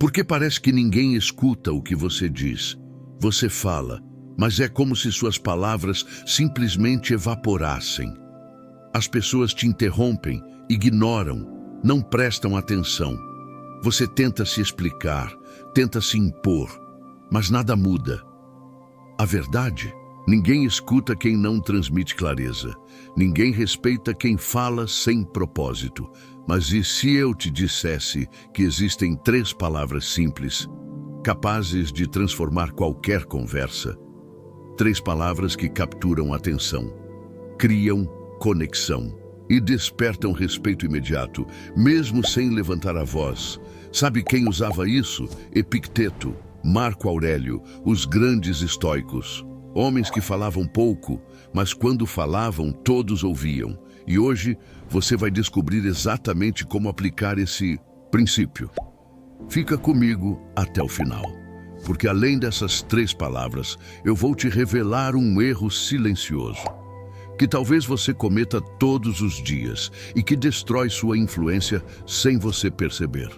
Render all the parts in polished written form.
Porque parece que ninguém escuta o que você diz. Você fala, mas é como se suas palavras simplesmente evaporassem. As pessoas te interrompem, ignoram, não prestam atenção. Você tenta se explicar, tenta se impor, mas nada muda. A verdade? Ninguém escuta quem não transmite clareza. Ninguém respeita quem fala sem propósito. Mas e se eu te dissesse que existem 3 palavras simples, capazes de transformar qualquer conversa? 3 palavras que capturam a atenção, criam conexão e despertam respeito imediato, mesmo sem levantar a voz. Sabe quem usava isso? Epicteto, Marco Aurélio, os grandes estoicos. Homens que falavam pouco, mas quando falavam, todos ouviam. E hoje você vai descobrir exatamente como aplicar esse princípio. Fica comigo até o final, porque além dessas 3 palavras, eu vou te revelar um erro silencioso, que talvez você cometa todos os dias e que destrói sua influência sem você perceber.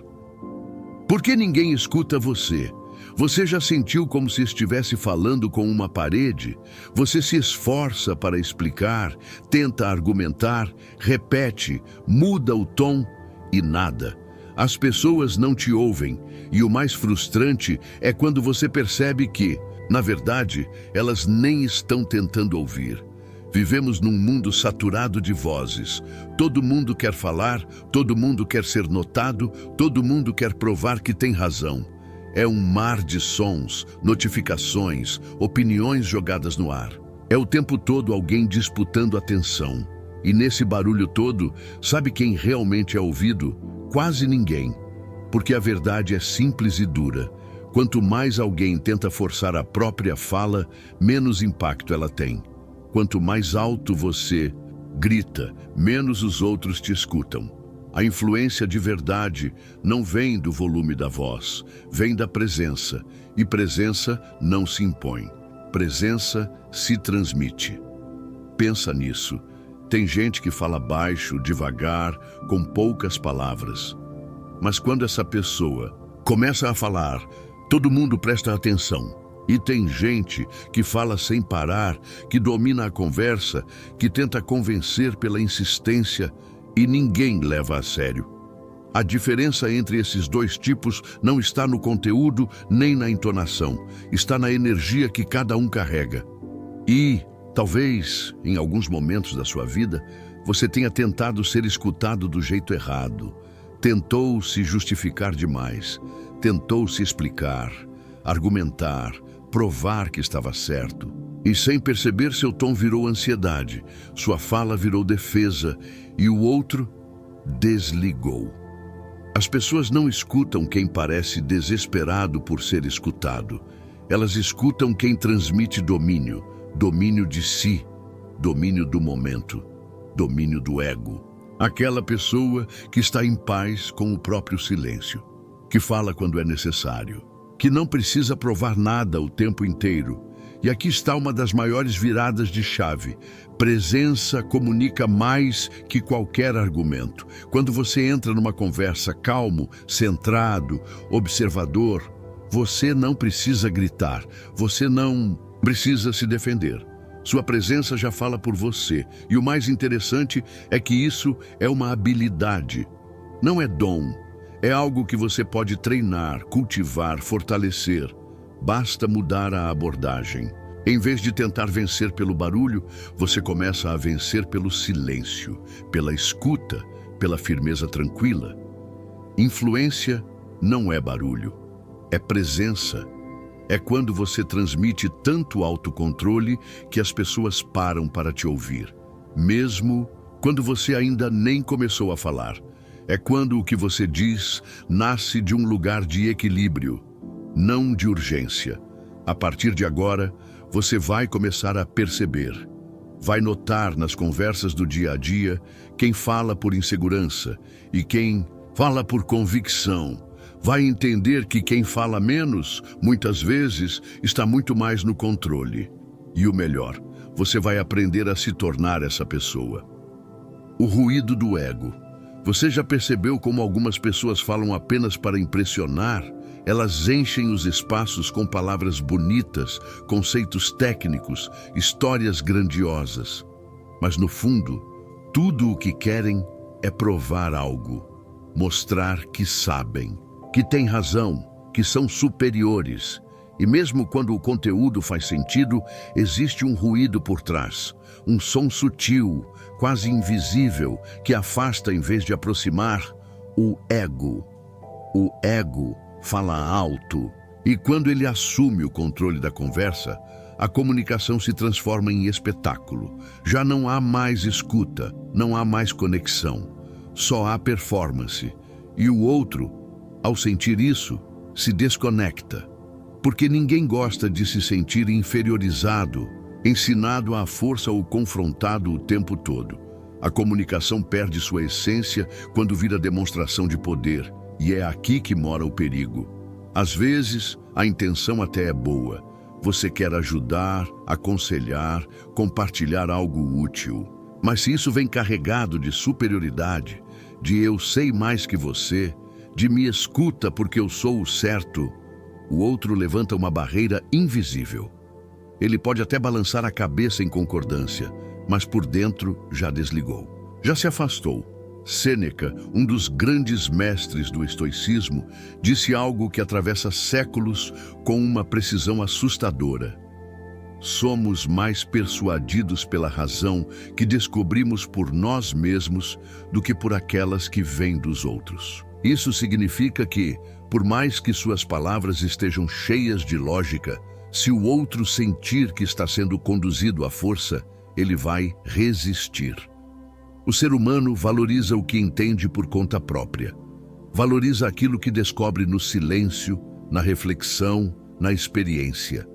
Por que ninguém escuta você? Você já sentiu como se estivesse falando com uma parede? Você se esforça para explicar, tenta argumentar, repete, muda o tom e nada. As pessoas não te ouvem e o mais frustrante é quando você percebe que, na verdade, elas nem estão tentando ouvir. Vivemos num mundo saturado de vozes. Todo mundo quer falar, todo mundo quer ser notado, todo mundo quer provar que tem razão. É um mar de sons, notificações, opiniões jogadas no ar. É o tempo todo alguém disputando atenção. E nesse barulho todo, sabe quem realmente é ouvido? Quase ninguém. Porque a verdade é simples e dura. Quanto mais alguém tenta forçar a própria fala, menos impacto ela tem. Quanto mais alto você grita, menos os outros te escutam. A influência de verdade não vem do volume da voz, vem da presença. E presença não se impõe, presença se transmite. Pensa nisso. Tem gente que fala baixo, devagar, com poucas palavras. Mas quando essa pessoa começa a falar, todo mundo presta atenção. E tem gente que fala sem parar, que domina a conversa, que tenta convencer pela insistência, e ninguém leva a sério. A diferença entre esses 2 tipos não está no conteúdo nem na entonação, está na energia que cada um carrega. E, talvez, em alguns momentos da sua vida, você tenha tentado ser escutado do jeito errado. Tentou se justificar demais, tentou se explicar, argumentar, provar que estava certo. E sem perceber, seu tom virou ansiedade, sua fala virou defesa e o outro desligou. As pessoas não escutam quem parece desesperado por ser escutado. Elas escutam quem transmite domínio, domínio de si, domínio do momento, domínio do ego. Aquela pessoa que está em paz com o próprio silêncio, que fala quando é necessário, que não precisa provar nada o tempo inteiro. E aqui está uma das maiores viradas de chave. Presença comunica mais que qualquer argumento. Quando você entra numa conversa calmo, centrado, observador, você não precisa gritar, você não precisa se defender. Sua presença já fala por você. E o mais interessante é que isso é uma habilidade, não é dom. É algo que você pode treinar, cultivar, fortalecer. Basta mudar a abordagem. Em vez de tentar vencer pelo barulho, você começa a vencer pelo silêncio, pela escuta, pela firmeza tranquila. Influência não é barulho, é presença. É quando você transmite tanto autocontrole que as pessoas param para te ouvir, mesmo quando você ainda nem começou a falar. É quando o que você diz nasce de um lugar de equilíbrio, não de urgência. A partir de agora, você vai começar a perceber. Vai notar nas conversas do dia a dia quem fala por insegurança e quem fala por convicção. Vai entender que quem fala menos, muitas vezes, está muito mais no controle. E o melhor, você vai aprender a se tornar essa pessoa. O ruído do ego. Você já percebeu como algumas pessoas falam apenas para impressionar? Elas enchem os espaços com palavras bonitas, conceitos técnicos, histórias grandiosas. Mas no fundo, tudo o que querem é provar algo, mostrar que sabem, que têm razão, que são superiores. E mesmo quando o conteúdo faz sentido, existe um ruído por trás, um som sutil, quase invisível, que afasta em vez de aproximar. O ego. O ego fala alto, e quando ele assume o controle da conversa, a comunicação se transforma em espetáculo. Já não há mais escuta, não há mais conexão, só há performance. E o outro, ao sentir isso, se desconecta. Porque ninguém gosta de se sentir inferiorizado, ensinado à força ou confrontado o tempo todo. A comunicação perde sua essência quando vira demonstração de poder, e é aqui que mora o perigo. Às vezes, a intenção até é boa. Você quer ajudar, aconselhar, compartilhar algo útil. Mas se isso vem carregado de superioridade, de eu sei mais que você, de me escuta porque eu sou o certo, o outro levanta uma barreira invisível. Ele pode até balançar a cabeça em concordância, mas por dentro já desligou. Já se afastou. Sêneca, um dos grandes mestres do estoicismo, disse algo que atravessa séculos com uma precisão assustadora. Somos mais persuadidos pela razão que descobrimos por nós mesmos do que por aquelas que vêm dos outros. Isso significa que, por mais que suas palavras estejam cheias de lógica, se o outro sentir que está sendo conduzido à força, ele vai resistir. O ser humano valoriza o que entende por conta própria. Valoriza aquilo que descobre no silêncio, na reflexão, na experiência.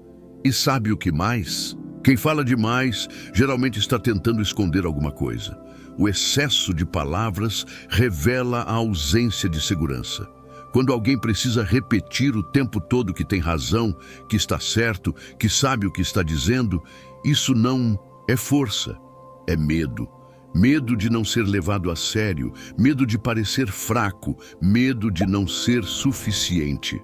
E sabe o que mais? Quem fala demais geralmente está tentando esconder alguma coisa. O excesso de palavras revela a ausência de segurança. Quando alguém precisa repetir o tempo todo que tem razão, que está certo, que sabe o que está dizendo, isso não é força, é medo. Medo de não ser levado a sério, medo de parecer fraco, medo de não ser suficiente.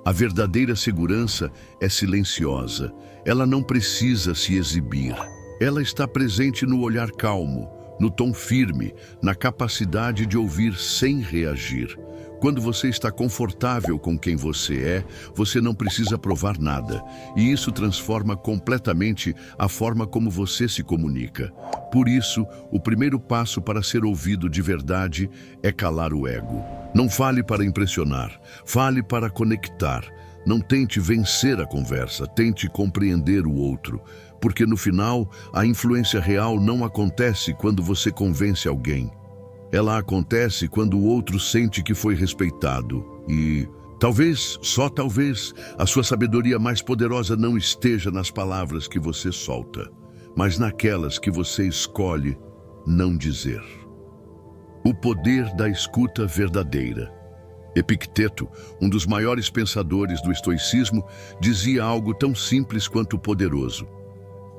A verdadeira segurança é silenciosa. Ela não precisa se exibir. Ela está presente no olhar calmo, no tom firme, na capacidade de ouvir sem reagir. Quando você está confortável com quem você é, você não precisa provar nada. E isso transforma completamente a forma como você se comunica. Por isso, o primeiro passo para ser ouvido de verdade é calar o ego. Não fale para impressionar, fale para conectar. Não tente vencer a conversa, tente compreender o outro. Porque no final, a influência real não acontece quando você convence alguém. Ela acontece quando o outro sente que foi respeitado. E, talvez, só talvez, a sua sabedoria mais poderosa não esteja nas palavras que você solta, mas naquelas que você escolhe não dizer. O poder da escuta verdadeira. Epicteto, um dos maiores pensadores do estoicismo, dizia algo tão simples quanto poderoso.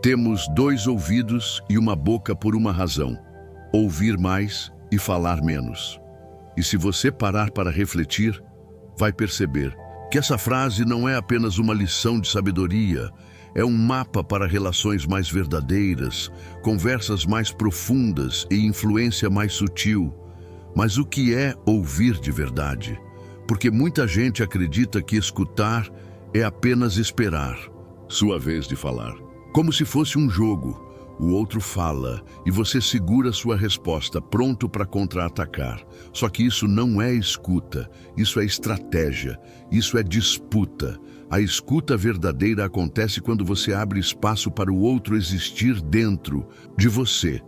Temos 2 ouvidos e uma boca por uma razão: ouvir mais e falar menos. E se você parar para refletir, vai perceber que essa frase não é apenas uma lição de sabedoria, é um mapa para relações mais verdadeiras, conversas mais profundas e influência mais sutil. Mas o que é ouvir de verdade? Porque muita gente acredita que escutar é apenas esperar sua vez de falar. Como se fosse um jogo. O outro fala e você segura sua resposta, pronto para contra-atacar. Só que isso não é escuta, isso é estratégia, isso é disputa. A escuta verdadeira acontece quando você abre espaço para o outro existir dentro de você.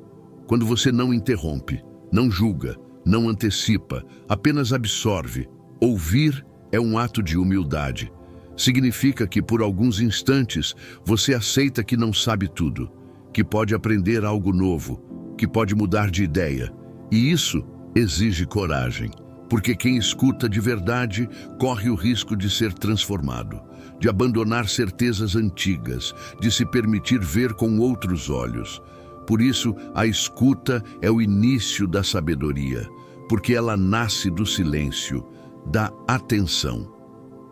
Quando você não interrompe, não julga, não antecipa, apenas absorve. Ouvir é um ato de humildade. Significa que por alguns instantes você aceita que não sabe tudo, que pode aprender algo novo, que pode mudar de ideia. E isso exige coragem, porque quem escuta de verdade corre o risco de ser transformado, de abandonar certezas antigas, de se permitir ver com outros olhos. Por isso, a escuta é o início da sabedoria, porque ela nasce do silêncio, da atenção.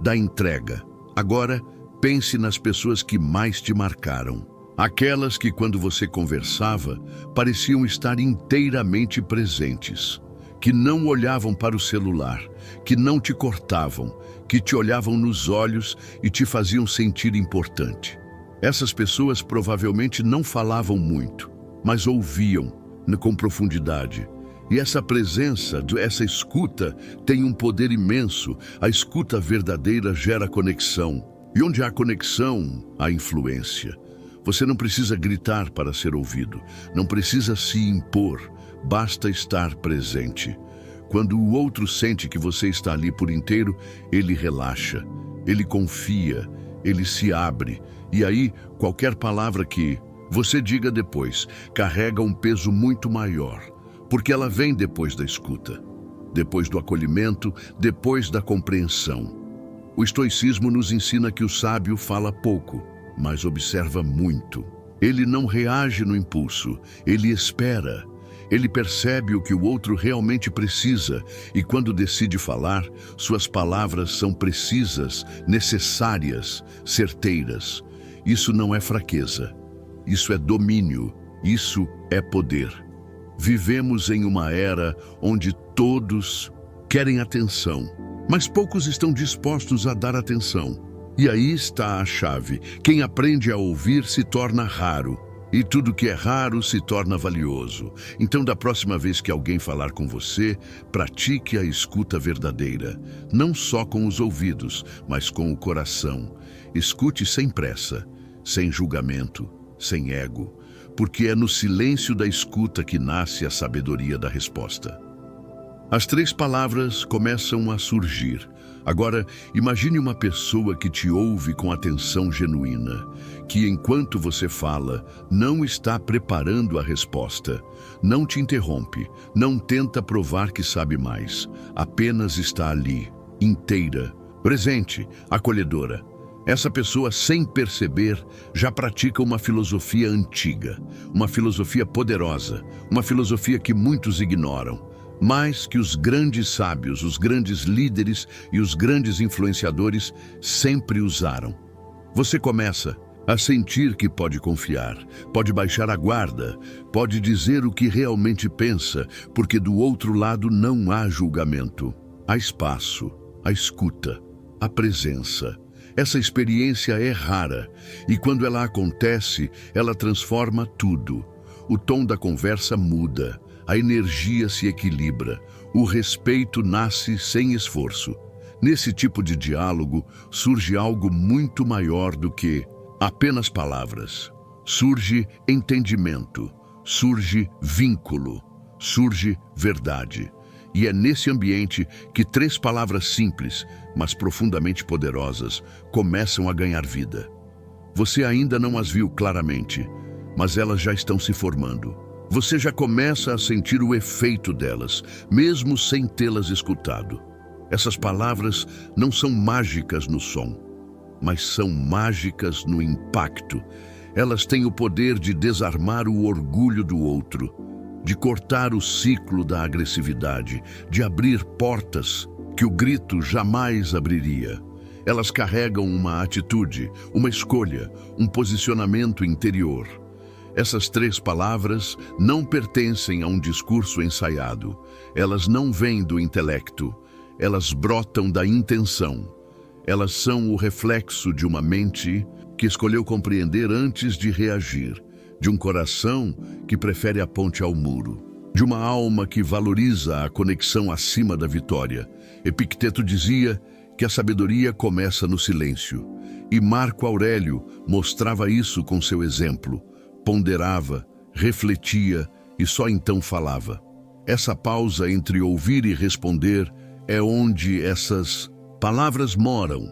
da entrega. Agora, pense nas pessoas que mais te marcaram. Aquelas que, quando você conversava, pareciam estar inteiramente presentes, que não olhavam para o celular, que não te cortavam, que te olhavam nos olhos e te faziam sentir importante. Essas pessoas provavelmente não falavam muito, mas ouviam com profundidade. E essa presença, essa escuta, tem um poder imenso. A escuta verdadeira gera conexão. E onde há conexão, há influência. Você não precisa gritar para ser ouvido, não precisa se impor, basta estar presente. Quando o outro sente que você está ali por inteiro, ele relaxa, ele confia, ele se abre. E aí, qualquer palavra que você diga depois carrega um peso muito maior, porque ela vem depois da escuta, depois do acolhimento, depois da compreensão. O estoicismo nos ensina que o sábio fala pouco, mas observa muito. Ele não reage no impulso, ele espera. Ele percebe o que o outro realmente precisa e quando decide falar, suas palavras são precisas, necessárias, certeiras. Isso não é fraqueza, isso é domínio, isso é poder. Vivemos em uma era onde todos querem atenção, mas poucos estão dispostos a dar atenção. E aí está a chave. Quem aprende a ouvir se torna raro. E tudo que é raro se torna valioso. Então, da próxima vez que alguém falar com você, pratique a escuta verdadeira. Não só com os ouvidos, mas com o coração. Escute sem pressa, sem julgamento, sem ego. Porque é no silêncio da escuta que nasce a sabedoria da resposta. As 3 palavras começam a surgir. Agora, imagine uma pessoa que te ouve com atenção genuína, que enquanto você fala, não está preparando a resposta, não te interrompe, não tenta provar que sabe mais, apenas está ali, inteira, presente, acolhedora. Essa pessoa, sem perceber, já pratica uma filosofia antiga, uma filosofia poderosa, uma filosofia que muitos ignoram. Mais que os grandes sábios, os grandes líderes e os grandes influenciadores sempre usaram. Você começa a sentir que pode confiar, pode baixar a guarda, pode dizer o que realmente pensa, porque do outro lado não há julgamento. Há espaço, a escuta, a presença. Essa experiência é rara e quando ela acontece, ela transforma tudo. O tom da conversa muda. A energia se equilibra, o respeito nasce sem esforço. Nesse tipo de diálogo surge algo muito maior do que apenas palavras. Surge entendimento, surge vínculo, surge verdade. E é nesse ambiente que 3 palavras simples, mas profundamente poderosas, começam a ganhar vida. Você ainda não as viu claramente, mas elas já estão se formando. Você já começa a sentir o efeito delas, mesmo sem tê-las escutado. Essas palavras não são mágicas no som, mas são mágicas no impacto. Elas têm o poder de desarmar o orgulho do outro, de cortar o ciclo da agressividade, de abrir portas que o grito jamais abriria. Elas carregam uma atitude, uma escolha, um posicionamento interior. Essas 3 palavras não pertencem a um discurso ensaiado. Elas não vêm do intelecto. Elas brotam da intenção. Elas são o reflexo de uma mente que escolheu compreender antes de reagir, de um coração que prefere a ponte ao muro, de uma alma que valoriza a conexão acima da vitória. Epicteto dizia que a sabedoria começa no silêncio, e Marco Aurélio mostrava isso com seu exemplo. Ponderava, refletia e só então falava. Essa pausa entre ouvir e responder é onde essas palavras moram.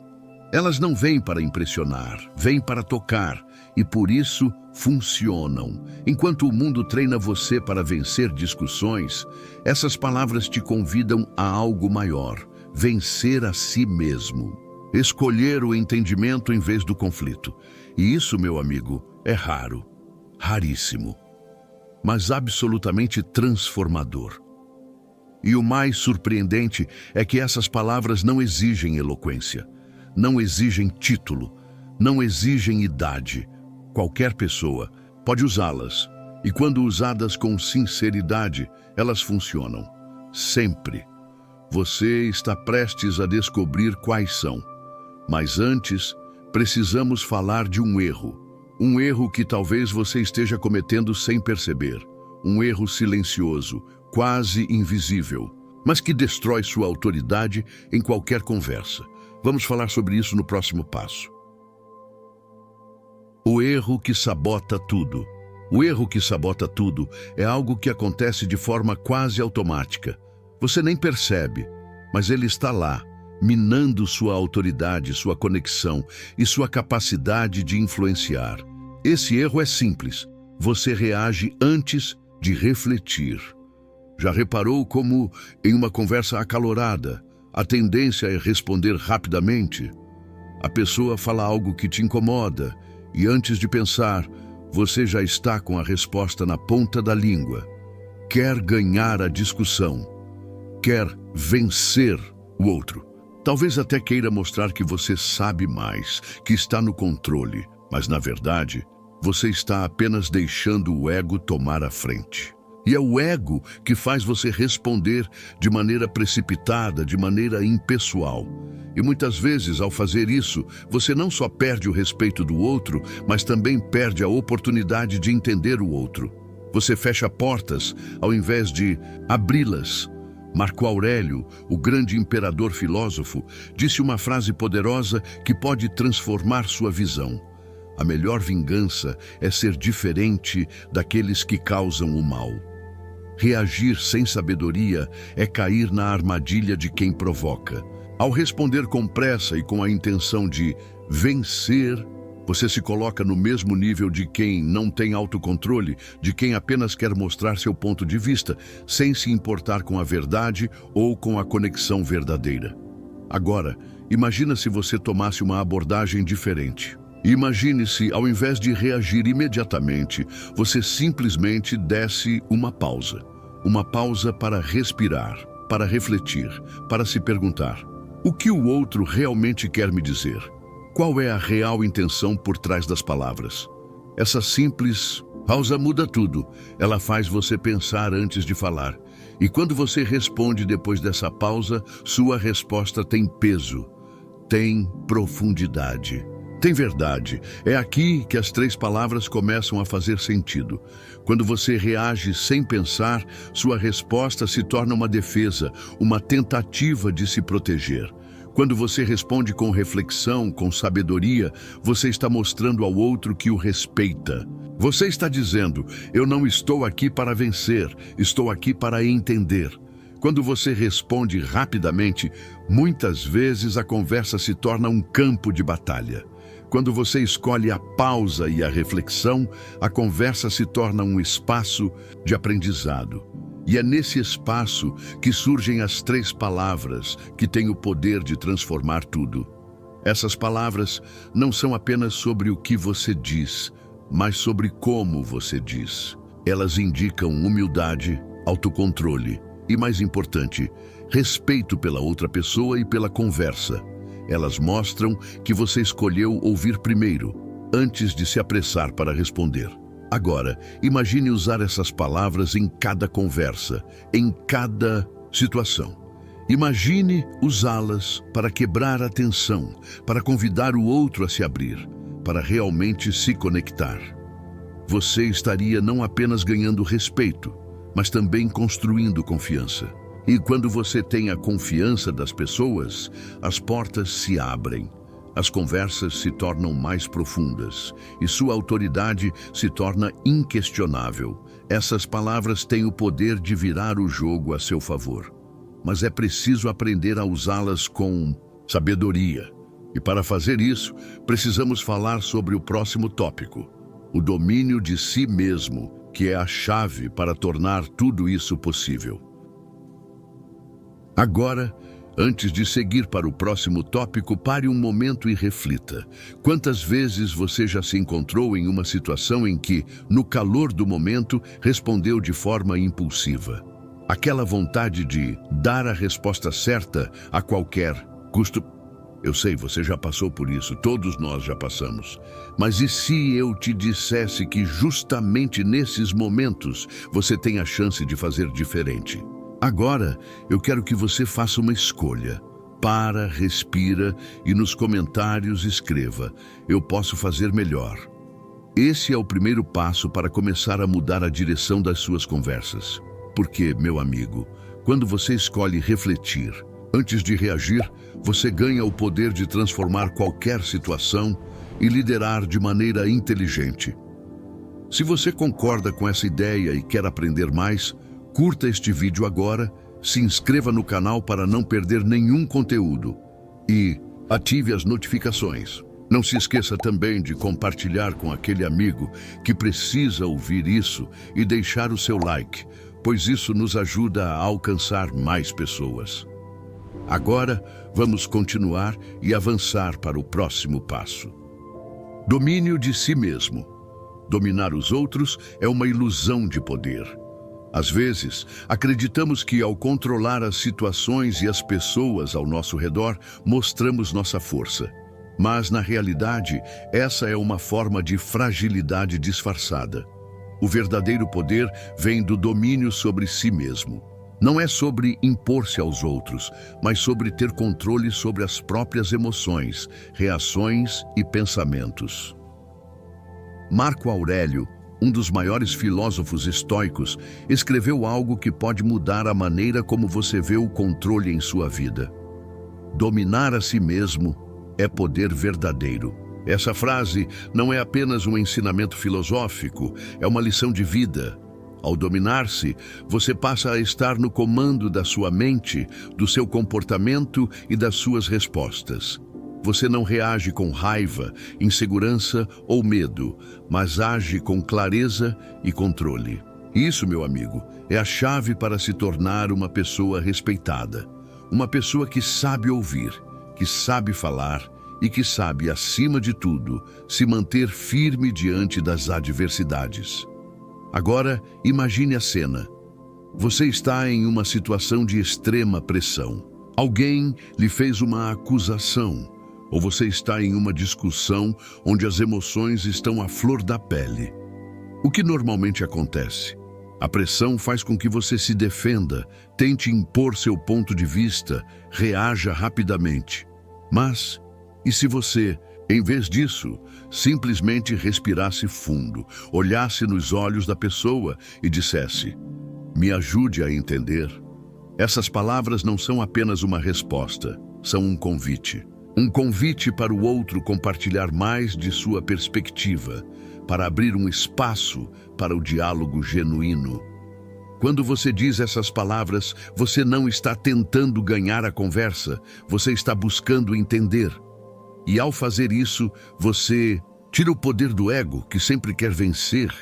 Elas não vêm para impressionar, vêm para tocar e por isso funcionam. Enquanto o mundo treina você para vencer discussões, essas palavras te convidam a algo maior, vencer a si mesmo, escolher o entendimento em vez do conflito. E isso, meu amigo, é raro. Raríssimo, mas absolutamente transformador. E o mais surpreendente é que essas palavras não exigem eloquência. não exigem título, não exigem idade. Qualquer pessoa pode usá-las, e quando usadas com sinceridade, elas funcionam. Sempre. Você está prestes a descobrir quais são. Mas antes, precisamos falar de um erro. Um erro que talvez você esteja cometendo sem perceber. Um erro silencioso, quase invisível, mas que destrói sua autoridade em qualquer conversa. Vamos falar sobre isso no próximo passo. O erro que sabota tudo. O erro que sabota tudo é algo que acontece de forma quase automática. Você nem percebe, mas ele está lá, minando sua autoridade, sua conexão e sua capacidade de influenciar. Esse erro é simples. Você reage antes de refletir. Já reparou como, em uma conversa acalorada, a tendência é responder rapidamente? A pessoa fala algo que te incomoda e antes de pensar, você já está com a resposta na ponta da língua. Quer ganhar a discussão. Quer vencer o outro. Talvez até queira mostrar que você sabe mais, que está no controle, mas na verdade, você está apenas deixando o ego tomar a frente. E é o ego que faz você responder de maneira precipitada, de maneira impessoal. E muitas vezes, ao fazer isso, você não só perde o respeito do outro, mas também perde a oportunidade de entender o outro. Você fecha portas ao invés de abri-las. Marco Aurélio, o grande imperador filósofo, disse uma frase poderosa que pode transformar sua visão. A melhor vingança é ser diferente daqueles que causam o mal. Reagir sem sabedoria é cair na armadilha de quem provoca. Ao responder com pressa e com a intenção de vencer, você se coloca no mesmo nível de quem não tem autocontrole, de quem apenas quer mostrar seu ponto de vista, sem se importar com a verdade ou com a conexão verdadeira. Agora, imagina se você tomasse uma abordagem diferente. Imagine se, ao invés de reagir imediatamente, você simplesmente desse uma pausa. Uma pausa para respirar, para refletir, para se perguntar: o que o outro realmente quer me dizer? Qual é a real intenção por trás das palavras? Essa simples pausa muda tudo. Ela faz você pensar antes de falar. E quando você responde depois dessa pausa, sua resposta tem peso, tem profundidade. Tem verdade. É aqui que as 3 palavras começam a fazer sentido. Quando você reage sem pensar, sua resposta se torna uma defesa, uma tentativa de se proteger. Quando você responde com reflexão, com sabedoria, você está mostrando ao outro que o respeita. Você está dizendo: eu não estou aqui para vencer, estou aqui para entender. Quando você responde rapidamente, muitas vezes a conversa se torna um campo de batalha. Quando você escolhe a pausa e a reflexão, a conversa se torna um espaço de aprendizado. E é nesse espaço que surgem as 3 palavras que têm o poder de transformar tudo. Essas palavras não são apenas sobre o que você diz, mas sobre como você diz. Elas indicam humildade, autocontrole e, mais importante, respeito pela outra pessoa e pela conversa. Elas mostram que você escolheu ouvir primeiro, antes de se apressar para responder. Agora, imagine usar essas palavras em cada conversa, em cada situação. Imagine usá-las para quebrar a tensão, para convidar o outro a se abrir, para realmente se conectar. Você estaria não apenas ganhando respeito, mas também construindo confiança. E quando você tem a confiança das pessoas, as portas se abrem, as conversas se tornam mais profundas e sua autoridade se torna inquestionável. Essas palavras têm o poder de virar o jogo a seu favor, mas é preciso aprender a usá-las com sabedoria. E para fazer isso, precisamos falar sobre o próximo tópico: o domínio de si mesmo, que é a chave para tornar tudo isso possível. Agora, antes de seguir para o próximo tópico, pare um momento e reflita. Quantas vezes você já se encontrou em uma situação em que, no calor do momento, respondeu de forma impulsiva? Aquela vontade de dar a resposta certa a qualquer custo. Eu sei, você já passou por isso, todos nós já passamos. Mas e se eu te dissesse que justamente nesses momentos você tem a chance de fazer diferente? Agora, eu quero que você faça uma escolha. Para, respira e nos comentários escreva: eu posso fazer melhor. Esse é o primeiro passo para começar a mudar a direção das suas conversas. Porque, meu amigo, quando você escolhe refletir, antes de reagir, você ganha o poder de transformar qualquer situação e liderar de maneira inteligente. Se você concorda com essa ideia e quer aprender mais, curta este vídeo agora, se inscreva no canal para não perder nenhum conteúdo e ative as notificações. Não se esqueça também de compartilhar com aquele amigo que precisa ouvir isso e deixar o seu like, pois isso nos ajuda a alcançar mais pessoas. Agora, vamos continuar e avançar para o próximo passo. Domínio de si mesmo. Dominar os outros é uma ilusão de poder. Às vezes, acreditamos que ao controlar as situações e as pessoas ao nosso redor, mostramos nossa força. Mas, na realidade, essa é uma forma de fragilidade disfarçada. O verdadeiro poder vem do domínio sobre si mesmo. Não é sobre impor-se aos outros, mas sobre ter controle sobre as próprias emoções, reações e pensamentos. Marco Aurélio, um dos maiores filósofos estoicos, escreveu algo que pode mudar a maneira como você vê o controle em sua vida. Dominar a si mesmo é poder verdadeiro. Essa frase não é apenas um ensinamento filosófico, é uma lição de vida. Ao dominar-se, você passa a estar no comando da sua mente, do seu comportamento e das suas respostas. Você não reage com raiva, insegurança ou medo, mas age com clareza e controle. Isso, meu amigo, é a chave para se tornar uma pessoa respeitada. Uma pessoa que sabe ouvir, que sabe falar e que sabe, acima de tudo, se manter firme diante das adversidades. Agora, imagine a cena. Você está em uma situação de extrema pressão. Alguém lhe fez uma acusação, ou você está em uma discussão onde as emoções estão à flor da pele. O que normalmente acontece? A pressão faz com que você se defenda, tente impor seu ponto de vista, reaja rapidamente. Mas, e se você, em vez disso, simplesmente respirasse fundo, olhasse nos olhos da pessoa e dissesse: me ajude a entender? Essas palavras não são apenas uma resposta, são um convite. Um convite para o outro compartilhar mais de sua perspectiva, para abrir um espaço para o diálogo genuíno. Quando você diz essas palavras, você não está tentando ganhar a conversa, você está buscando entender. E ao fazer isso, você tira o poder do ego, que sempre quer vencer,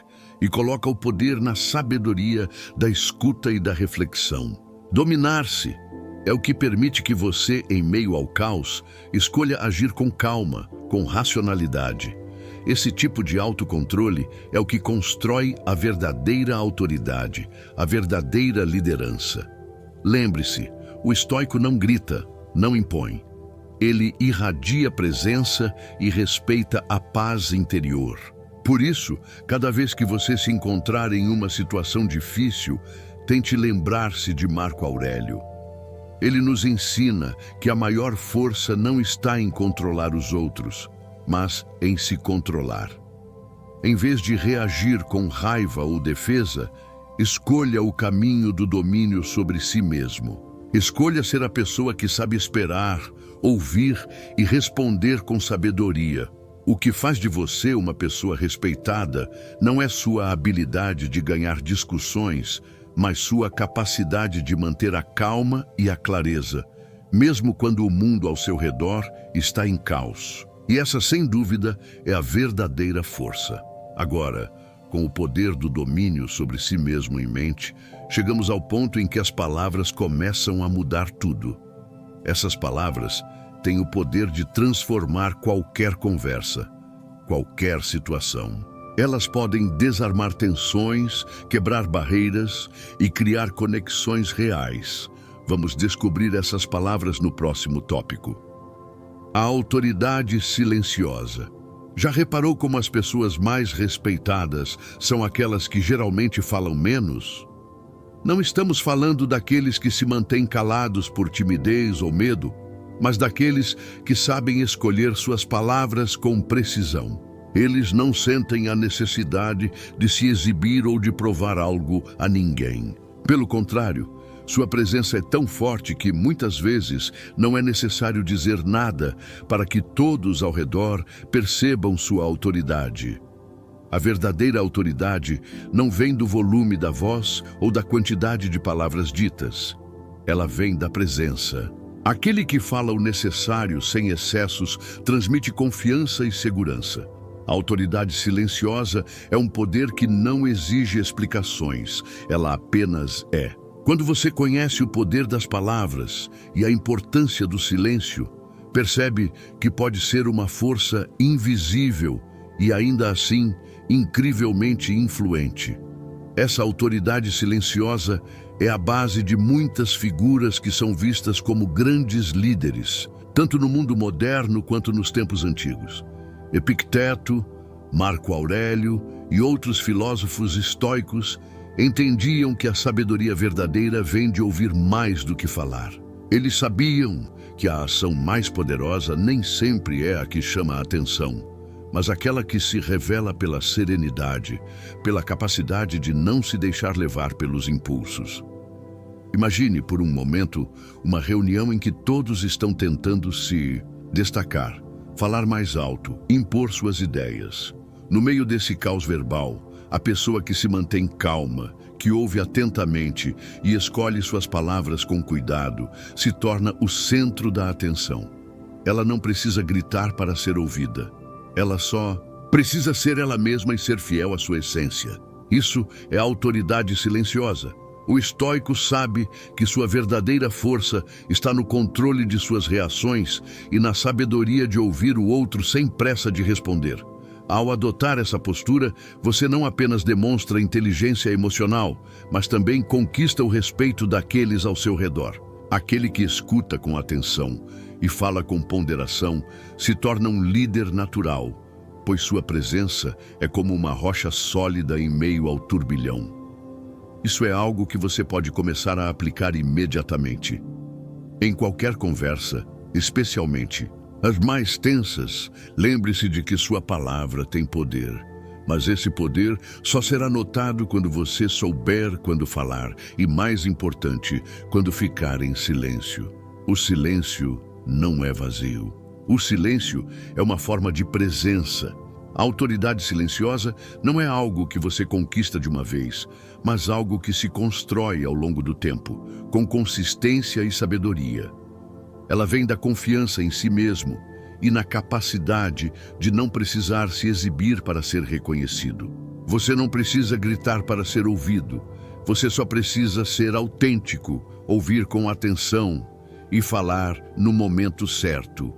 e coloca o poder na sabedoria da escuta e da reflexão. Dominar-se é o que permite que você, em meio ao caos, escolha agir com calma, com racionalidade. Esse tipo de autocontrole é o que constrói a verdadeira autoridade, a verdadeira liderança. Lembre-se, o estoico não grita, não impõe. Ele irradia presença e respeita a paz interior. Por isso, cada vez que você se encontrar em uma situação difícil, tente lembrar-se de Marco Aurélio. Ele nos ensina que a maior força não está em controlar os outros, mas em se controlar. Em vez de reagir com raiva ou defesa, escolha o caminho do domínio sobre si mesmo. Escolha ser a pessoa que sabe esperar, ouvir e responder com sabedoria. O que faz de você uma pessoa respeitada não é sua habilidade de ganhar discussões, mas sua capacidade de manter a calma e a clareza, mesmo quando o mundo ao seu redor está em caos. E essa, sem dúvida, é a verdadeira força. Agora, com o poder do domínio sobre si mesmo em mente, chegamos ao ponto em que as palavras começam a mudar tudo. Essas palavras têm o poder de transformar qualquer conversa, qualquer situação. Elas podem desarmar tensões, quebrar barreiras e criar conexões reais. Vamos descobrir essas palavras no próximo tópico. A autoridade silenciosa. Já reparou como as pessoas mais respeitadas são aquelas que geralmente falam menos? Não estamos falando daqueles que se mantêm calados por timidez ou medo, mas daqueles que sabem escolher suas palavras com precisão. Eles não sentem a necessidade de se exibir ou de provar algo a ninguém. Pelo contrário, sua presença é tão forte que muitas vezes não é necessário dizer nada para que todos ao redor percebam sua autoridade. A verdadeira autoridade não vem do volume da voz ou da quantidade de palavras ditas. Ela vem da presença. Aquele que fala o necessário sem excessos transmite confiança e segurança. A autoridade silenciosa é um poder que não exige explicações, ela apenas é. Quando você conhece o poder das palavras e a importância do silêncio, percebe que pode ser uma força invisível e ainda assim incrivelmente influente. Essa autoridade silenciosa é a base de muitas figuras que são vistas como grandes líderes, tanto no mundo moderno quanto nos tempos antigos. Epicteto, Marco Aurélio e outros filósofos estoicos entendiam que a sabedoria verdadeira vem de ouvir mais do que falar. Eles sabiam que a ação mais poderosa nem sempre é a que chama a atenção, mas aquela que se revela pela serenidade, pela capacidade de não se deixar levar pelos impulsos. Imagine por um momento uma reunião em que todos estão tentando se destacar, falar mais alto, impor suas ideias. No meio desse caos verbal, a pessoa que se mantém calma, que ouve atentamente e escolhe suas palavras com cuidado, se torna o centro da atenção. Ela não precisa gritar para ser ouvida. Ela só precisa ser ela mesma e ser fiel à sua essência. Isso é a autoridade silenciosa. O estoico sabe que sua verdadeira força está no controle de suas reações e na sabedoria de ouvir o outro sem pressa de responder. Ao adotar essa postura, você não apenas demonstra inteligência emocional, mas também conquista o respeito daqueles ao seu redor. Aquele que escuta com atenção e fala com ponderação se torna um líder natural, pois sua presença é como uma rocha sólida em meio ao turbilhão. Isso é algo que você pode começar a aplicar imediatamente. Em qualquer conversa, especialmente as mais tensas, lembre-se de que sua palavra tem poder. Mas esse poder só será notado quando você souber quando falar e, mais importante, quando ficar em silêncio. O silêncio não é vazio. O silêncio é uma forma de presença. A autoridade silenciosa não é algo que você conquista de uma vez, mas algo que se constrói ao longo do tempo, com consistência e sabedoria. Ela vem da confiança em si mesmo e na capacidade de não precisar se exibir para ser reconhecido. Você não precisa gritar para ser ouvido, você só precisa ser autêntico, ouvir com atenção e falar no momento certo.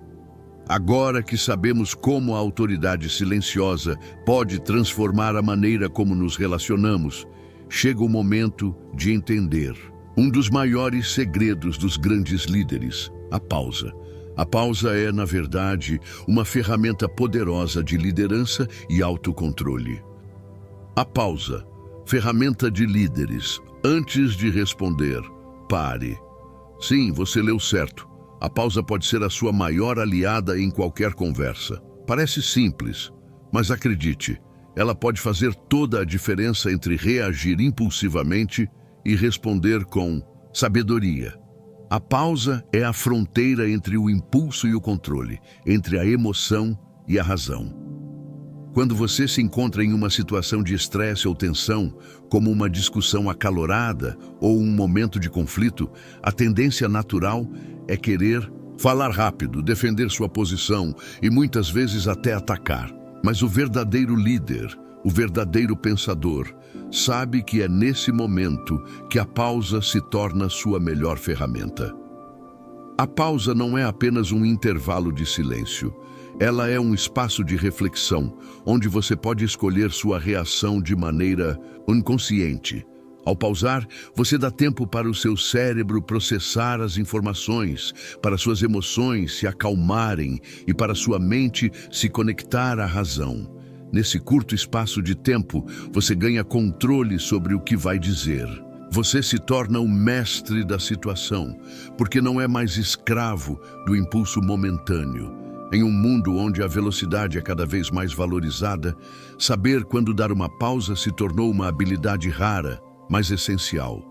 Agora que sabemos como a autoridade silenciosa pode transformar a maneira como nos relacionamos, chega o momento de entender um dos maiores segredos dos grandes líderes, a pausa. A pausa é, na verdade, uma ferramenta poderosa de liderança e autocontrole. A pausa, ferramenta de líderes. Antes de responder, pare. Sim, você leu certo. A pausa pode ser a sua maior aliada em qualquer conversa. Parece simples, mas acredite, ela pode fazer toda a diferença entre reagir impulsivamente e responder com sabedoria. A pausa é a fronteira entre o impulso e o controle, entre a emoção e a razão. Quando você se encontra em uma situação de estresse ou tensão, como uma discussão acalorada ou um momento de conflito, a tendência natural é querer falar rápido, defender sua posição e muitas vezes até atacar. Mas o verdadeiro líder, o verdadeiro pensador, sabe que é nesse momento que a pausa se torna sua melhor ferramenta. A pausa não é apenas um intervalo de silêncio. Ela é um espaço de reflexão, onde você pode escolher sua reação de maneira inconsciente, Ao pausar, você dá tempo para o seu cérebro processar as informações, para suas emoções se acalmarem e para sua mente se conectar à razão. Nesse curto espaço de tempo, você ganha controle sobre o que vai dizer. Você se torna o mestre da situação, porque não é mais escravo do impulso momentâneo. Em um mundo onde a velocidade é cada vez mais valorizada, saber quando dar uma pausa se tornou uma habilidade rara, mas essencial.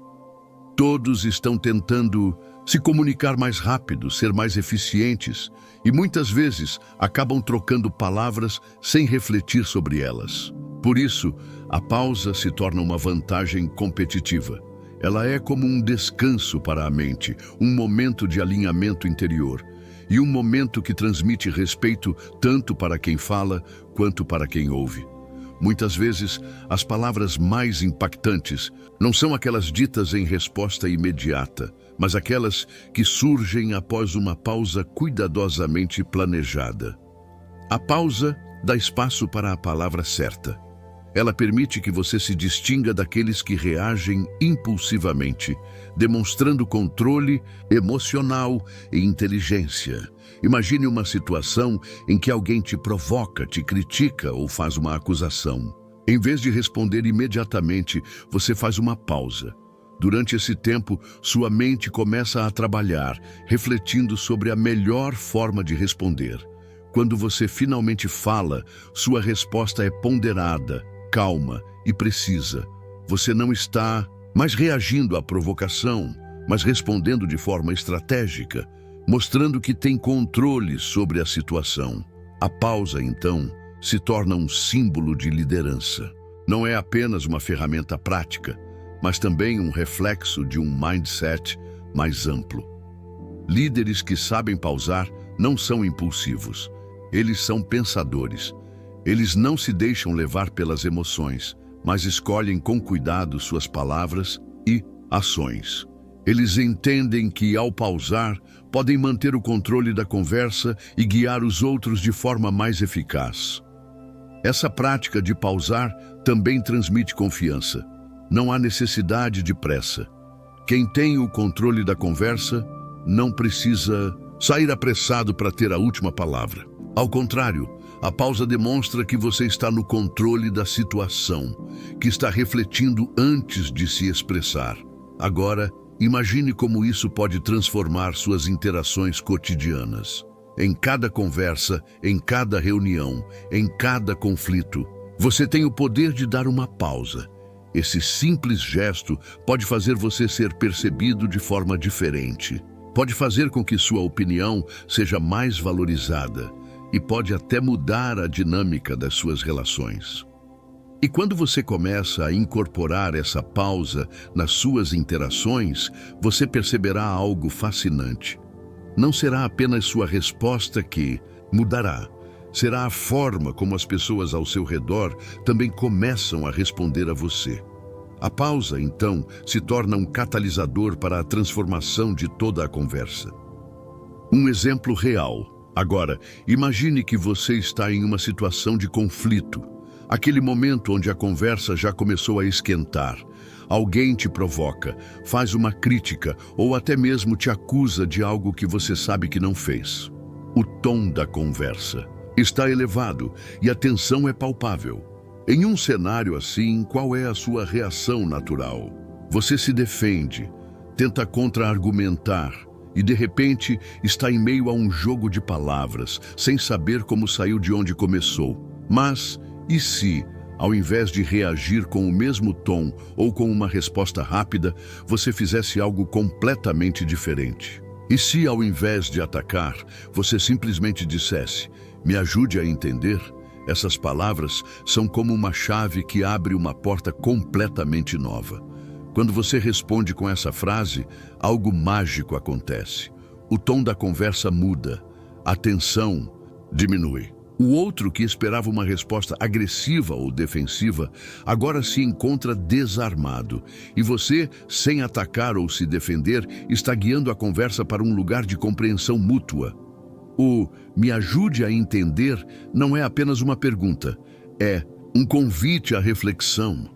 Todos estão tentando se comunicar mais rápido, ser mais eficientes e muitas vezes acabam trocando palavras sem refletir sobre elas. Por isso, a pausa se torna uma vantagem competitiva. Ela é como um descanso para a mente, um momento de alinhamento interior e um momento que transmite respeito tanto para quem fala quanto para quem ouve. Muitas vezes, as palavras mais impactantes não são aquelas ditas em resposta imediata, mas aquelas que surgem após uma pausa cuidadosamente planejada. A pausa dá espaço para a palavra certa. Ela permite que você se distinga daqueles que reagem impulsivamente, demonstrando controle emocional e inteligência. Imagine uma situação em que alguém te provoca, te critica ou faz uma acusação. Em vez de responder imediatamente, você faz uma pausa. Durante esse tempo, sua mente começa a trabalhar, refletindo sobre a melhor forma de responder. Quando você finalmente fala, sua resposta é ponderada, calma e precisa. Você não está mais reagindo à provocação, mas respondendo de forma estratégica, mostrando que tem controle sobre a situação. A pausa, então, se torna um símbolo de liderança. Não é apenas uma ferramenta prática, mas também um reflexo de um mindset mais amplo. Líderes que sabem pausar não são impulsivos. Eles são pensadores. Eles não se deixam levar pelas emoções, mas escolhem com cuidado suas palavras e ações. Eles entendem que, ao pausar, podem manter o controle da conversa e guiar os outros de forma mais eficaz. Essa prática de pausar também transmite confiança. Não há necessidade de pressa. Quem tem o controle da conversa não precisa sair apressado para ter a última palavra. Ao contrário, a pausa demonstra que você está no controle da situação, que está refletindo antes de se expressar. Agora, imagine como isso pode transformar suas interações cotidianas. Em cada conversa, em cada reunião, em cada conflito, você tem o poder de dar uma pausa. Esse simples gesto pode fazer você ser percebido de forma diferente. Pode fazer com que sua opinião seja mais valorizada e pode até mudar a dinâmica das suas relações. E quando você começa a incorporar essa pausa nas suas interações, você perceberá algo fascinante. Não será apenas sua resposta que mudará, será a forma como as pessoas ao seu redor também começam a responder a você. A pausa, então, se torna um catalisador para a transformação de toda a conversa. Um exemplo real. Agora, imagine que você está em uma situação de conflito. Aquele momento onde a conversa já começou a esquentar. Alguém te provoca, faz uma crítica ou até mesmo te acusa de algo que você sabe que não fez. O tom da conversa está elevado e a tensão é palpável. Em um cenário assim, qual é a sua reação natural? Você se defende, tenta contra-argumentar e, de repente, está em meio a um jogo de palavras, sem saber como saiu de onde começou. Mas, e se, ao invés de reagir com o mesmo tom ou com uma resposta rápida, você fizesse algo completamente diferente? E se, ao invés de atacar, você simplesmente dissesse: "Me ajude a entender"? Essas palavras são como uma chave que abre uma porta completamente nova. Quando você responde com essa frase, algo mágico acontece. O tom da conversa muda, a tensão diminui. O outro, que esperava uma resposta agressiva ou defensiva, agora se encontra desarmado. E você, sem atacar ou se defender, está guiando a conversa para um lugar de compreensão mútua. O "me ajude a entender" não é apenas uma pergunta, é um convite à reflexão.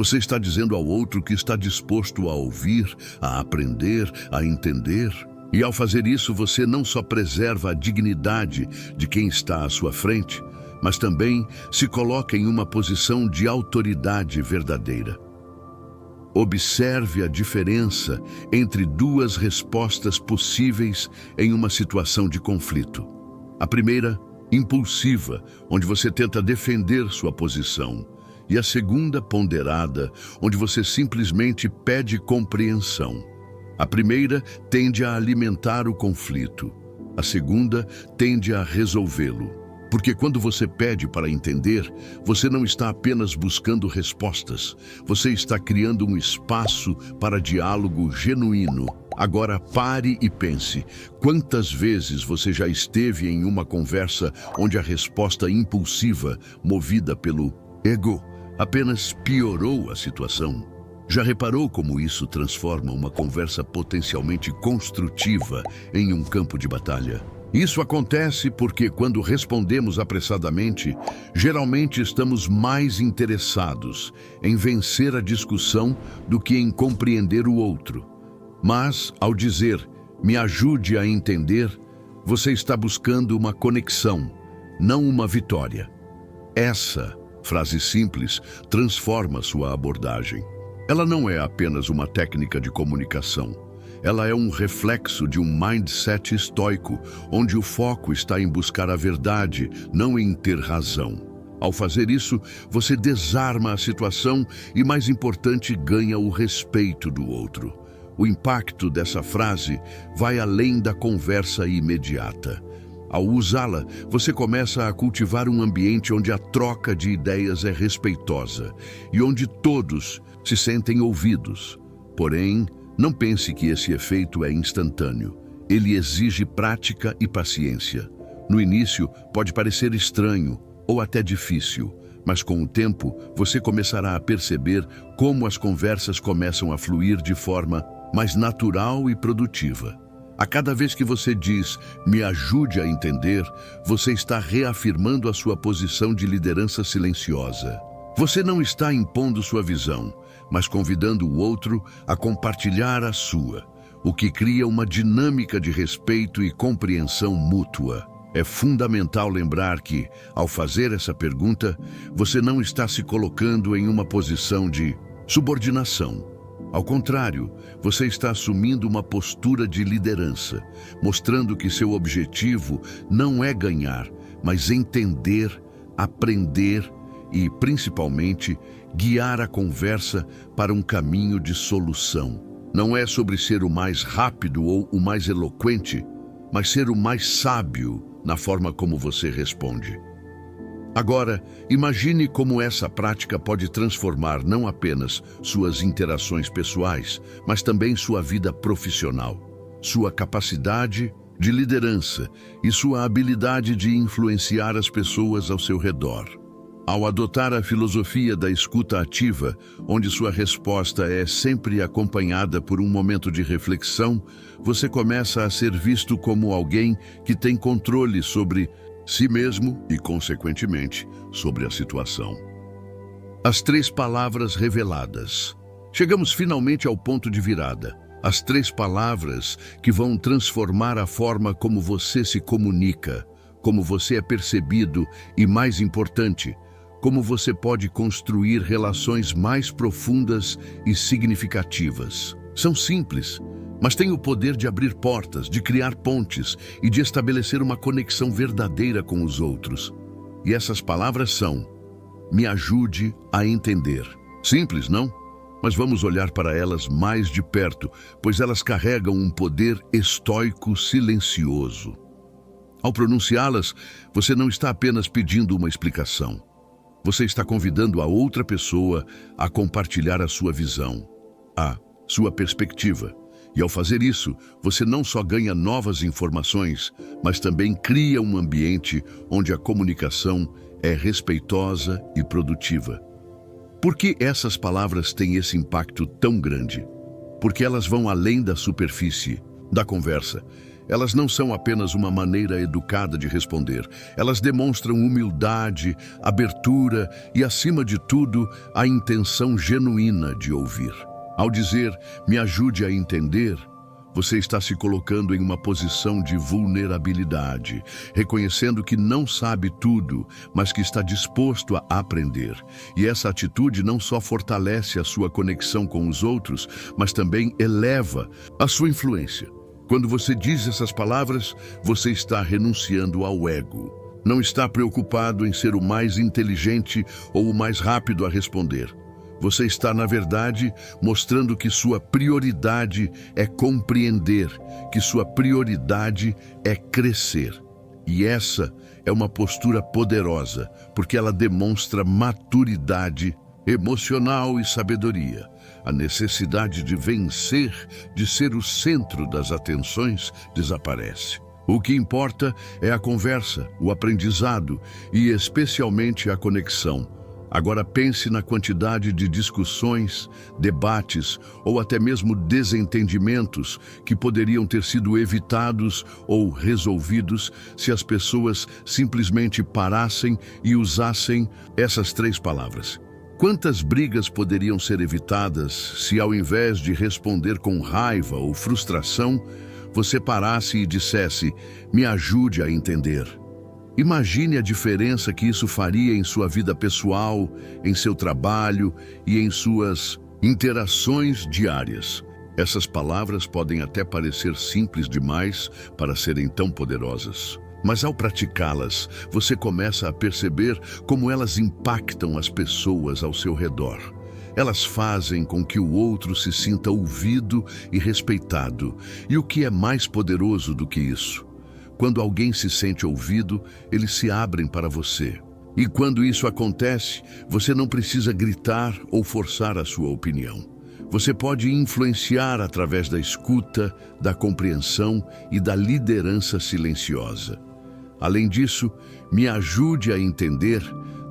Você está dizendo ao outro que está disposto a ouvir, a aprender, a entender. E ao fazer isso, você não só preserva a dignidade de quem está à sua frente, mas também se coloca em uma posição de autoridade verdadeira. Observe a diferença entre duas respostas possíveis em uma situação de conflito. A primeira, impulsiva, onde você tenta defender sua posição, e a segunda, ponderada, onde você simplesmente pede compreensão. A primeira tende a alimentar o conflito, a segunda tende a resolvê-lo. Porque quando você pede para entender, você não está apenas buscando respostas, você está criando um espaço para diálogo genuíno. Agora pare e pense, quantas vezes você já esteve em uma conversa onde a resposta impulsiva, movida pelo ego, apenas piorou a situação? Já reparou como isso transforma uma conversa potencialmente construtiva em um campo de batalha? Isso acontece porque, quando respondemos apressadamente, geralmente estamos mais interessados em vencer a discussão do que em compreender o outro. Mas, ao dizer, me ajude a entender, você está buscando uma conexão, não uma vitória. Essa frase simples transforma sua abordagem. Ela não é apenas uma técnica de comunicação. Ela é um reflexo de um mindset estoico, onde o foco está em buscar a verdade, não em ter razão. Ao fazer isso, você desarma a situação e, mais importante, ganha o respeito do outro. O impacto dessa frase vai além da conversa imediata. Ao usá-la, você começa a cultivar um ambiente onde a troca de ideias é respeitosa e onde todos se sentem ouvidos. Porém, não pense que esse efeito é instantâneo. Ele exige prática e paciência. No início, pode parecer estranho ou até difícil, mas com o tempo, você começará a perceber como as conversas começam a fluir de forma mais natural e produtiva. A cada vez que você diz, me ajude a entender, você está reafirmando a sua posição de liderança silenciosa. Você não está impondo sua visão, mas convidando o outro a compartilhar a sua, o que cria uma dinâmica de respeito e compreensão mútua. É fundamental lembrar que, ao fazer essa pergunta, você não está se colocando em uma posição de subordinação. Ao contrário, você está assumindo uma postura de liderança, mostrando que seu objetivo não é ganhar, mas entender, aprender e, principalmente, guiar a conversa para um caminho de solução. Não é sobre ser o mais rápido ou o mais eloquente, mas ser o mais sábio na forma como você responde. Agora, imagine como essa prática pode transformar não apenas suas interações pessoais, mas também sua vida profissional, sua capacidade de liderança e sua habilidade de influenciar as pessoas ao seu redor. Ao adotar a filosofia da escuta ativa, onde sua resposta é sempre acompanhada por um momento de reflexão, você começa a ser visto como alguém que tem controle sobre si mesmo e, consequentemente, sobre a situação. As 3 palavras reveladas. Chegamos finalmente ao ponto de virada. As 3 palavras que vão transformar a forma como você se comunica, como você é percebido e, mais importante, como você pode construir relações mais profundas e significativas. São simples, mas têm o poder de abrir portas, de criar pontes e de estabelecer uma conexão verdadeira com os outros. E essas palavras são: me ajude a entender. Simples, não? Mas vamos olhar para elas mais de perto, pois elas carregam um poder estoico silencioso. Ao pronunciá-las, você não está apenas pedindo uma explicação. Você está convidando a outra pessoa a compartilhar a sua visão, a sua perspectiva. E ao fazer isso, você não só ganha novas informações, mas também cria um ambiente onde a comunicação é respeitosa e produtiva. Por que essas palavras têm esse impacto tão grande? Porque elas vão além da superfície da conversa. Elas não são apenas uma maneira educada de responder. Elas demonstram humildade, abertura e, acima de tudo, a intenção genuína de ouvir. Ao dizer, me ajude a entender, você está se colocando em uma posição de vulnerabilidade, reconhecendo que não sabe tudo, mas que está disposto a aprender. E essa atitude não só fortalece a sua conexão com os outros, mas também eleva a sua influência. Quando você diz essas palavras, você está renunciando ao ego. Não está preocupado em ser o mais inteligente ou o mais rápido a responder. Você está, na verdade, mostrando que sua prioridade é compreender, que sua prioridade é crescer. E essa é uma postura poderosa, porque ela demonstra maturidade emocional e sabedoria. A necessidade de vencer, de ser o centro das atenções, desaparece. O que importa é a conversa, o aprendizado e, especialmente, a conexão. Agora pense na quantidade de discussões, debates ou até mesmo desentendimentos que poderiam ter sido evitados ou resolvidos se as pessoas simplesmente parassem e usassem essas 3 palavras. Quantas brigas poderiam ser evitadas se, ao invés de responder com raiva ou frustração, você parasse e dissesse, me ajude a entender? Imagine a diferença que isso faria em sua vida pessoal, em seu trabalho e em suas interações diárias. Essas palavras podem até parecer simples demais para serem tão poderosas. Mas ao praticá-las, você começa a perceber como elas impactam as pessoas ao seu redor. Elas fazem com que o outro se sinta ouvido e respeitado. E o que é mais poderoso do que isso? Quando alguém se sente ouvido, eles se abrem para você. E quando isso acontece, você não precisa gritar ou forçar a sua opinião. Você pode influenciar através da escuta, da compreensão e da liderança silenciosa. Além disso, me ajude a entender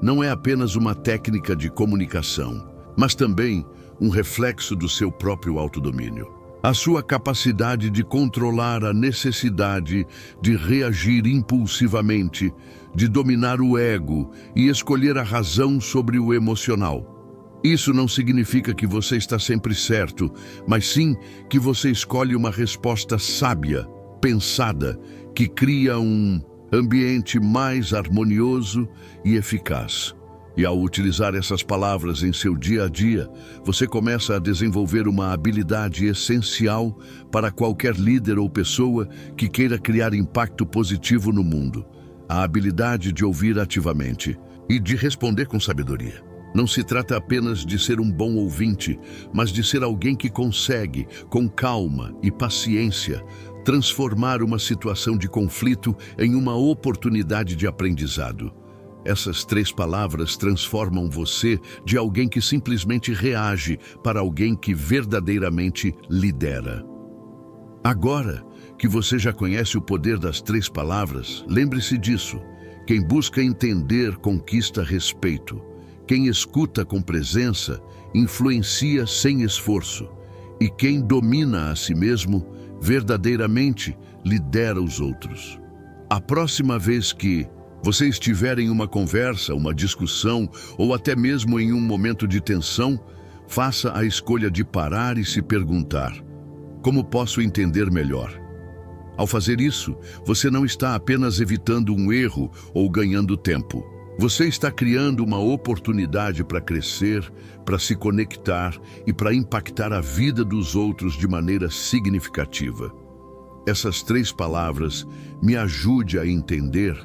não é apenas uma técnica de comunicação, mas também um reflexo do seu próprio autodomínio. A sua capacidade de controlar a necessidade de reagir impulsivamente, de dominar o ego e escolher a razão sobre o emocional. Isso não significa que você está sempre certo, mas sim que você escolhe uma resposta sábia, pensada, que cria um ambiente mais harmonioso e eficaz. E ao utilizar essas palavras em seu dia a dia, você começa a desenvolver uma habilidade essencial para qualquer líder ou pessoa que queira criar impacto positivo no mundo. A habilidade de ouvir ativamente e de responder com sabedoria. Não se trata apenas de ser um bom ouvinte, mas de ser alguém que consegue, com calma e paciência, transformar uma situação de conflito em uma oportunidade de aprendizado. Essas 3 palavras transformam você de alguém que simplesmente reage para alguém que verdadeiramente lidera. Agora que você já conhece o poder das 3 palavras, lembre-se disso. Quem busca entender conquista respeito. Quem escuta com presença influencia sem esforço. E quem domina a si mesmo verdadeiramente lidera os outros. A próxima vez que você estiver em uma conversa, uma discussão ou até mesmo em um momento de tensão, faça a escolha de parar e se perguntar: como posso entender melhor? Ao fazer isso, você não está apenas evitando um erro ou ganhando tempo. Você está criando uma oportunidade para crescer, para se conectar e para impactar a vida dos outros de maneira significativa. Essas 3 palavras, me ajude a entender,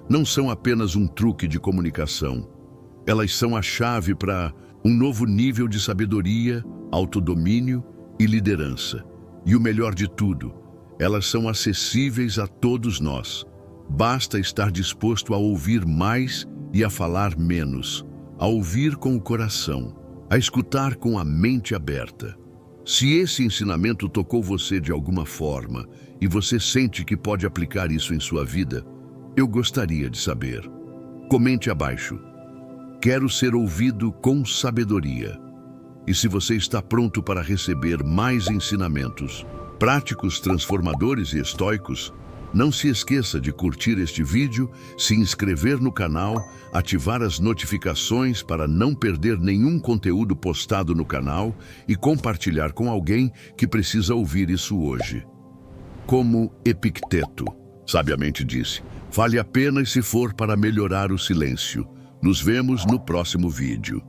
não são apenas um truque de comunicação. Elas são a chave para um novo nível de sabedoria, autodomínio e liderança. E o melhor de tudo, elas são acessíveis a todos nós. Basta estar disposto a ouvir mais e a falar menos, a ouvir com o coração, a escutar com a mente aberta. Se esse ensinamento tocou você de alguma forma e você sente que pode aplicar isso em sua vida, eu gostaria de saber. Comente abaixo. Quero ser ouvido com sabedoria. E se você está pronto para receber mais ensinamentos, Práticos, transformadores e estoicos, não se esqueça de curtir este vídeo, se inscrever no canal, ativar as notificações para não perder nenhum conteúdo postado no canal e compartilhar com alguém que precisa ouvir isso hoje. Como Epicteto sabiamente disse, vale a pena se for para melhorar o silêncio. Nos vemos no próximo vídeo.